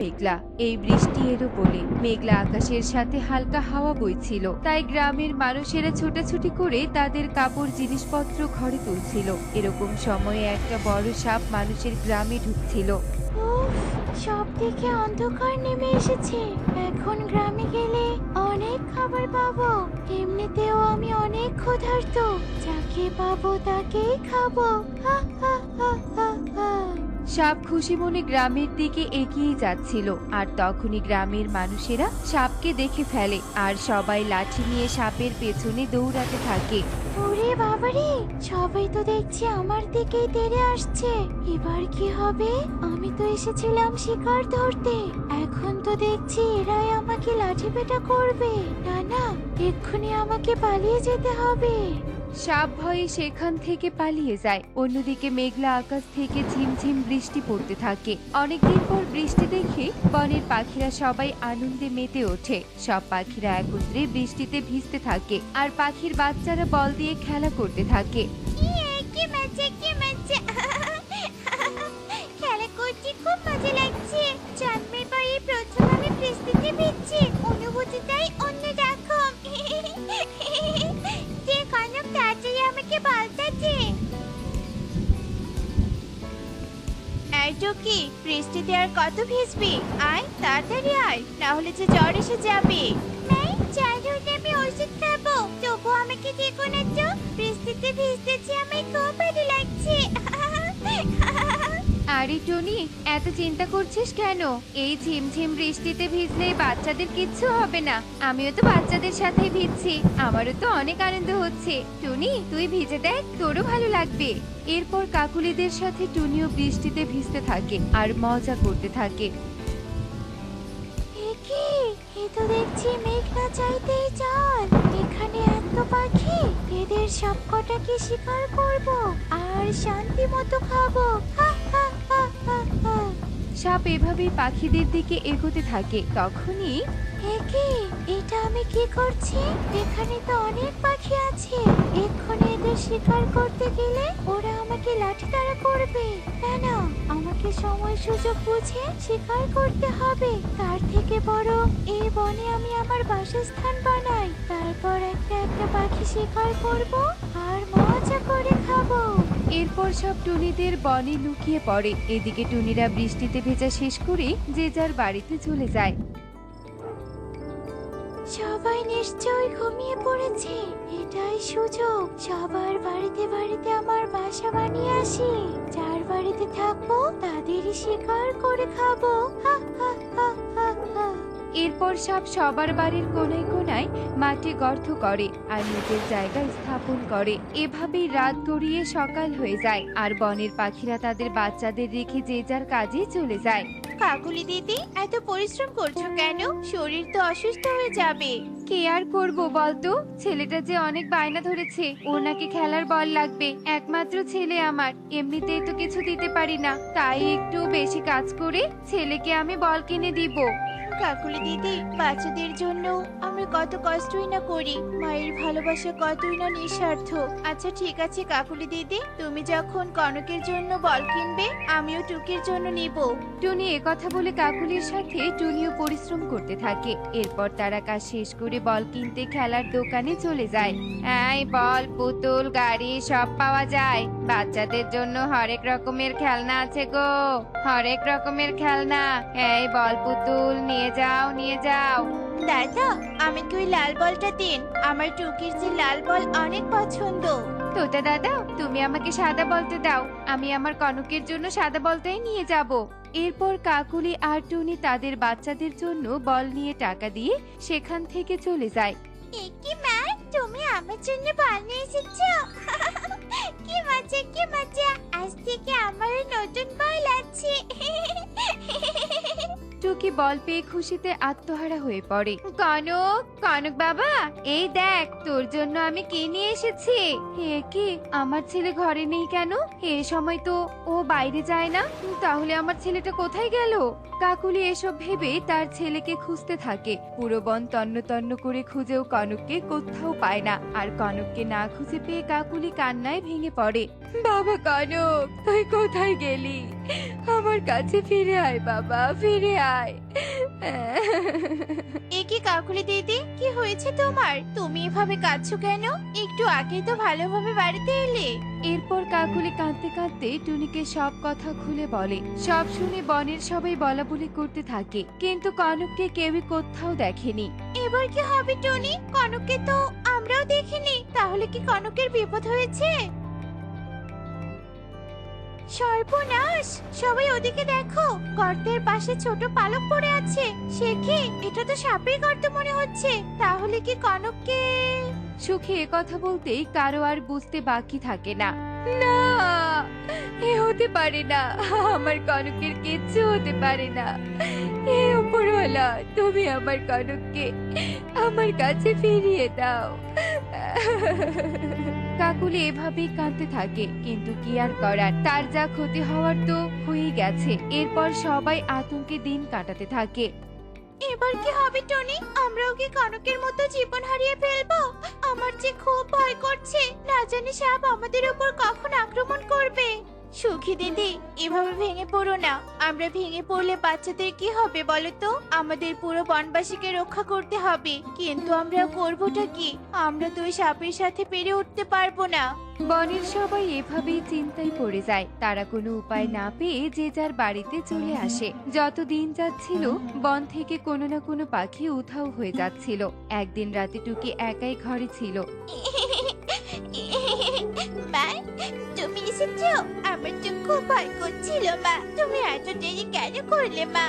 মেঘলা। এই বৃষ্টি এলো বলে মেঘলা আকাশের সাথে হালকা হাওয়া বইছিল, তাই গ্রামের মানুষেরা ছোটাছুটি করে তাদের কাপড় জিনিসপত্র ঘরে তুলছিল। এরকম সময়ে একটা বড় সাপ মানুষের গ্রামে ঢুকছিল। উফ, সব দিকে অন্ধকার নেমে এসেছে। এখন গ্রামে গেলে অনেক খাবার পাবো। এমনিতেও আমি অনেক ক্ষুধার্ত, যাকে পাবো তাকেই খাবো। হা হা হা হা হা। সাপ খুশি মনে গ্রামের দিকে এগিয়ে যাচ্ছিল, আর তখনই গ্রামের মানুষেরা সাপকে দেখে ফেলে আর সবাই লাঠি নিয়ে সাপের পেছনে দৌড়াতে থাকে। ওরে বাবারে, সবাই তো দেখছি আমার দিকেই তেড়ে আসছে। এবার কি হবে? আমি তো এসেছিলাম শিকার ধরতে, এখন তো দেখছি এরাই আমাকে লাঠি পেটা করবে। না না, এক্ষুনি আমাকে পালিয়ে যেতে হবে। সাপ ভয়ে সেখান থেকে পালিয়ে যায়। অন্যদিকে মেঘলা আকাশ থেকে ঝিমঝিম বৃষ্টি পড়তে থাকে। অনেকদিন পর বৃষ্টি দেখে বনের পাখিরা সবাই আনন্দে মেতে ওঠে। সব পাখিরা একত্রে বৃষ্টিতে ভিজতে থাকে আর পাখির বাচ্চারা বল দিয়ে খেলা করতে থাকে। কি মজা, কি মজা! খেলা করছি, খুব মজা লাগছে। জন্মের পরে প্রথম আমি বৃষ্টিতে ভিজছি, অনুভূতিটাই অন্যরকম। যে কনক তাড়াতাড়ি আমাকে বলতে দে। এই টুকি, বৃষ্টিতে আর কত ভিজবি? আয় তাড়াতাড়ি আয়, না হলে যে জ্বর এসে যাবে। নাই, জ্বর হলে আমি ওষুধ খাবো, তবু আমাকে দেখো না তো। বৃষ্টিতে ভিজতেছি, আমার খুব ভালো লাগছে। আরে টনি, এত চিন্তা করছিস কেন? এই ঝিমঝিম বৃষ্টিতে ভিজলে বাচ্চাদের কিচ্ছু হবে না। আমিও তো বাচ্চাদের সাথে ভিজছি, আমারও তো অনেক আনন্দ হচ্ছে। টনি, তুই ভিজে দেখ, তোরও ভালো লাগবে। এরপর কাকুলিদের সাথে টুনিও বৃষ্টিতে ভিজতে থাকে আর মজা করতে থাকে। একি, এ তো দেখছি মেঘ না চাইতেই জল। এখানে এত পাখি, এদের সবকটাকে শিকার করব আর শান্তি মতো খাবো। হা হা হা হা হা। সাপ এভাবেই পাখিদের দিকে এগোতে থাকে। তখনই একি, এটা আমি কি করছি? এখানে তো অনেক পাখি আছে, এক্ষুনি এদের শিকার করতে গেলে ওরা আমাকে লাঠি তাড়া করবে। না না, আমাকে সময় সুযোগ বুঝে শিকার করতে হবে। তার থেকে বরং এই বনে আমি আমার বাসস্থান বানাই, তারপর একটা একটা পাখি শিকার করব আর মজা করে খাবো। এরপর সব টুনিদের বনে লুকিয়ে পড়ে। এদিকে টুনিরা বৃষ্টিতে ভেজা শেষ করে যে যার বাড়িতে চলে যায়। সবাই নিশ্চয়ই ঘুমিয়ে পড়েছে, এটাই সুযোগ। সবার বাড়িতে বাড়িতে আমার বাসা বানিয়ে আসি, যার বাড়িতে থাকবো তাদেরই শিকার করে খাবো। হা হা হা হা হা। এরপর সাপ সবার বাড়ির কোনায় কোনায় মাটি গর্ত করে আর নিজের জায়গা স্থাপন করে। এভাবেই রাত গড়িয়ে সকাল হয়ে যায় আর বনের পাখিরা তাদের বাচ্চাদের রেখে যে যার কাজে চলে যায়। কাকুলি দিদি, এত পরিশ্রম করছো কেন? শরীর তো অসুস্থ হয়ে যাবে। কে আর করবো বলতো, ছেলেটা যে অনেক বায়না ধরেছে, ওর নাকি খেলার বল লাগবে। একমাত্র ছেলে আমার, এমনিতেই তো কিছু দিতে পারি না, তাই একটু বেশি কাজ করে ছেলেকে আমি বল কিনে দিব। কাকুলি দিদি, বাচ্চাদের জন্য আমরা কত কষ্টই না করি, মায়ের ভালোবাসা কতই না নিঃস্বার্থ। আচ্ছা ঠিক আছে কাকুলি দিদি, তুমি যখন কনকের জন্য বল কিনবে, আমিও টুকির জন্য নিব। টুনি একথা বলে কাকুলির সাথে টুনিও পরিশ্রম করতে থাকে। এরপর তারা কাজ শেষ করে বল কিনতে খেলার দোকানে চলে যায়। এই বল, পুতুল, গাড়ি সব পাওয়া যায়। বাচ্চাদের জন্য হরেক রকমের খেলনা আছে গো, হরেক রকমের খেলনা। এই বল পুতুল নিয়ে যাও, নিয়ে যাও। দাদা, আমাকে ওই লাল বলটা দিন, আমার টুকির যে লাল বল অনেক পছন্দ। তোতা দাদা, তুমি আমাকে সাদা বলতে দাও, আমি আমার কনকের জন্য সাদা বলটাই নিয়ে যাব। এরপর কাকুলি আর টুনি তাদের বাচ্চাদের জন্য বল নিয়ে টাকা দিয়ে সেখান থেকে চলে যায়। কি মা, তুমি আমার জন্য বল নিয়ে এসেছো? কি মজা, কি মজা! আজ থেকে আমার নতুন বল আছে। টুকি বল পেয়ে খুশিতে আত্মহারা হয়ে পড়ে। কনক, কনক বাবা, এই দেখ তোর জন্য আমি কি নিয়ে এসেছি। হে কি, আমার ছেলে ঘরে নেই কেন? এ সময় তো ও বাইরে যায় না, তাহলে আমার ছেলেটা কোথায় গেল? কাকুলি এসব ভেবে তার ছেলেকে খুঁজতে থাকে। পুরো বন তন্ন তন্ন করে খুঁজেও কনককে কোথাও পায় না। আর কনককে না খুঁজে পেয়ে কাকুলি কান্নায় ভেঙে পড়ে। বাবা কনক, তুই কোথায় গেলি? আমার কাছে ফিরে আয় বাবা, ফিরে আয়। এ কি কাকুলি দিদি, কি হয়েছে তোমার? তুমি এভাবে কাঁদছো কেন? একটু আগে তো ভালোভাবে বাড়িতে এলে। এরপর কাকুলি কাঁদতে কাঁদতে টুনিকে সব কথা খুলে বলে। সব শুনে বনের সবাই বলাবলি করতে থাকে, কিন্তু কনককে কেউই কোথাও দেখেনি। এবার কি হবে টনি? কনককে তো আমরাও দেখিনি, তাহলে কি কনকের বিপদ হয়েছে? সর্বনাশ! সবাই ওদিকে দেখো, গর্তের পাশে ছোট পালক পড়ে আছে। সে কি? এটা তো সাপের গর্ত মনে হচ্ছে। তাহলে কি কনককে? সুখী কথা বলতেই কারো আর বুঝতে বাকি থাকে না। না, এ হতে পারে না, আমার কনকের কিচ্ছু হতে পারে না। হে উপরওয়ালা, তুমি আমার কনককে আমার কাছে ফিরিয়ে দাও। কাকুলি এভাবেই কাঁদতে থাকে, কিন্তু কি আর করার, তার যা ক্ষতি হওয়ার তো হয়ে গেছে। এরপর সবাই আতঙ্কে দিন কাটাতে থাকে। এবার কি হবে টনি? আমরাও কি কনকের মতো জীবন হারিয়ে ফেলবো? আমার যে খুব ভয় করছে, না জানি সাপ আমাদের উপর কখন আক্রমণ করবে। সুখী দিদি, এভাবে ভেঙে পড়ো না। আমরা ভেঙে পড়লে বাচ্চাদের কি হবে বলো তো? আমাদের পুরো বনবাসীকে রক্ষা করতে হবে, কিন্তু আমরা করবোটা কি? আমরা তো ওই সাপের সাথে পেরে উঠতে পারবো না। বনের সবাই এভাবেই চিন্তায় পড়ে যায়। তারা কোনো উপায় না পেয়ে যে যার বাড়িতে চলে আসে। যত দিন যাচ্ছিল, বন থেকে কোনো না কোনো পাখি উধাও হয়ে যাচ্ছিল। একদিন রাতে টুকি একাই ঘরে ছিল। মা, তুমি এসেছো? আমার তো খুব ভয় করছিল মা। তুমি এত দেরি কেন করলে মা?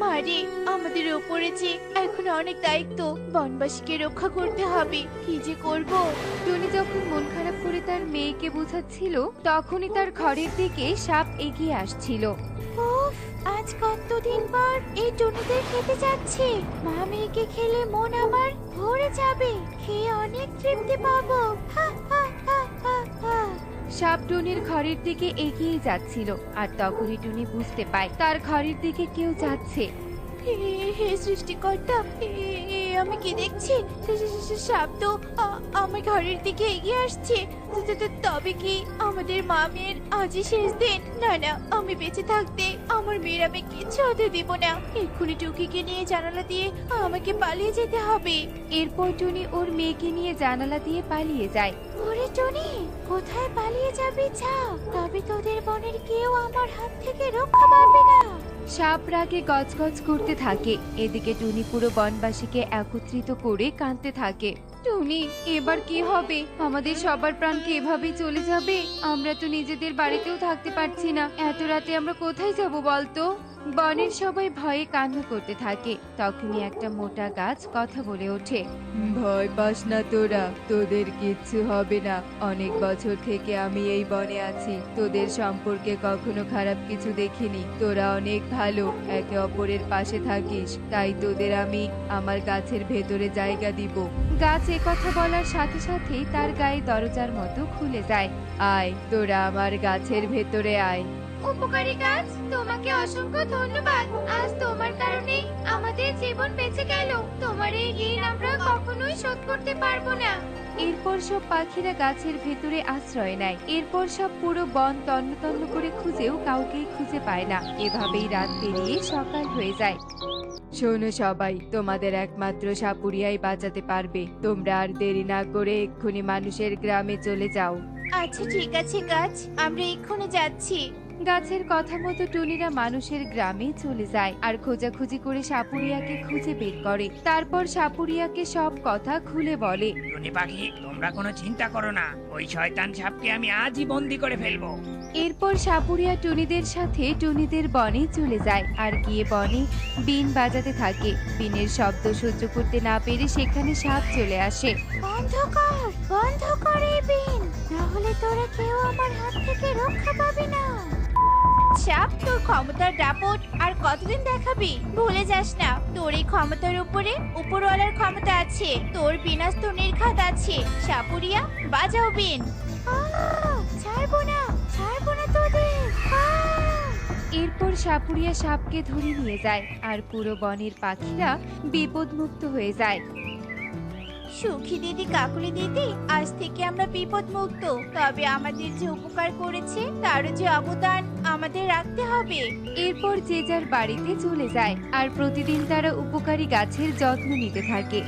মারে, আমাদের উপরে যে এখন অনেক দায়িত্ব। বনবাসীকে রক্ষা করতে হবে, কি যে করব। টুনি যখন মন খারাপ করে তার মেয়েকে বোঝাচ্ছিল, তখনই তার ঘরের দিকে সাপ এগিয়ে আসছিল। উফ, আজ কতদিন পর এই টুনিদের খেতে যাচ্ছি। মা মেয়েকে খেলে মন আমার ভরে যাবে, খেয়ে অনেক তৃপ্তি পাবো। হা হা হা হা হা। সাপ টুনির ঘরের দিকে এগিয়ে যাচ্ছিল, আর তখনই টুনি বুঝতে পায় তার ঘরের দিকে কেউ যাচ্ছে। হে সৃষ্টিকর্তা, আমি কি দেখছি? সাপ তো আমার ঘরের দিকে এগিয়ে আসছে। তবে কি আমাদের মা মেয়ের আজই শেষ দিন? না না, আমি বেঁচে থাকতে আমার মেয়ের আমি কিচ্ছু হতে দিব না। এক্ষুনি টুকিকে নিয়ে জানালা দিয়ে আমাকে পালিয়ে যেতে হবে। এরপর টুনি ওর মেয়েকে নিয়ে জানালা দিয়ে পালিয়ে যায়। ওরে টনি, কোথায় পালিয়ে যাবি? যা, তবে তোদের বনের কেউ আমার হাত থেকে রক্ষা পাবে না। সাপ রাগে গজগজ করতে থাকে। এদিকে টুনি পুরো বনবাসীকে একত্রিত করে কাঁদতে থাকে। টুনি, এবার কি হবে? আমাদের সবার প্রাণ কি এভাবেই চলে যাবে? আমরা তো নিজেদের বাড়িতেও থাকতে পারছি না। এত রাতে আমরা কোথায় যাব বলতো? বনের সবাই ভয়ে কান্না করতে থাকে। তখনই একটা মোটা গাছ কথা বলে ওঠে। ভয় পাস না তোরা, তোদের কিচ্ছু হবে না। অনেক বছর থেকে আমি এই বনে আছি, তোদের সম্পর্কে কখনো খারাপ কিছু দেখিনি। তোরা অনেক ভালো, একে অপরের পাশে থাকিস, তাই তোদের আমি আমার গাছের ভেতরে জায়গা দিব। গাছ কথা বলার সাথে সাথেই তার গায়ে দরজার মতো খুলে যায়। আয়, তোরা আমার গাছের ভেতরে আয়। উপকারী গাছ, তোমাকে অসংখ্য ধন্যবাদ। আজ তোমার কারণে আমাদের জীবন বেঁচে গেল। তোমার এই ঋণ আমরা কখনোই শোধ করতে পারবো না। এরপর সব পাখিরা গাছের ভেতরে আশ্রয় নেয়। এরপর সব পুরো বন তন্ন তন্ন করে খুঁজেও কাউকেই খুঁজে পায় না। এভাবেই রাত পেরিয়ে সকাল হয়ে যায়। শোনো সবাই, তোমাদের একমাত্র সাপুরিয়াই বাঁচাতে পারবে। তোমরা আর দেরি না করে এক্ষুনি মানুষের গ্রামে চলে যাও। আচ্ছা ঠিক আছে গাছ, আমরা এক্ষুনি যাচ্ছি। গাছের কথা মতো টুনিরা মানুষের গ্রামে চলে যায় আর খোঁজাখুঁজি করে সাপুরিয়াকে খুঁজে বের করে। তারপর সাপুরিয়াকে সব কথা খুলে বলে। টুনি পাখি, তোমরা কোনো চিন্তা করো না, ওই শয়তান সাপকে আমি আজই বন্দি করে ফেলবো। এরপর সাপুরিয়া টুনিদের সাথে টুনিদের বনে চলে যায় আর গিয়ে বনে বিন বাজাতে থাকে। বিনের শব্দ সহ্য করতে না পেরে সেখানে সাপ চলে আসে। বন্ধ কর, বন্ধ কর এই বিন, নাহলে তোরা কেউ আমার হাত থেকে রক্ষা পাবে না। সাপ, তোর ক্ষমতার দাপট আর কতদিন দেখাবি? ভুলে যাস না, তোর এই ক্ষমতার উপরে উপরওয়ালার ক্ষমতা আছে। তোর বিনাশ তো নির্ঘাত আছে। সাপুরিয়া, বাজাও বিন। ছাড়বো না, ছাড়বো না তোদের। এরপর সাপুরিয়া সাপকে ধরে নিয়ে যায় আর পুরো বনের পাখিরা বিপদমুক্ত হয়ে যায়। সুখী দিদি, কাকুলি দিদি, আজ থেকে আমরা বিপদ মুক্ত। তবে আমাদের যে উপকার করেছে তারও যে অবদান আমাদের রাখতে হবে। এরপর যে যার বাড়িতে চলে যায় আর প্রতিদিন তারা উপকারী গাছের যত্ন নিতে থাকে।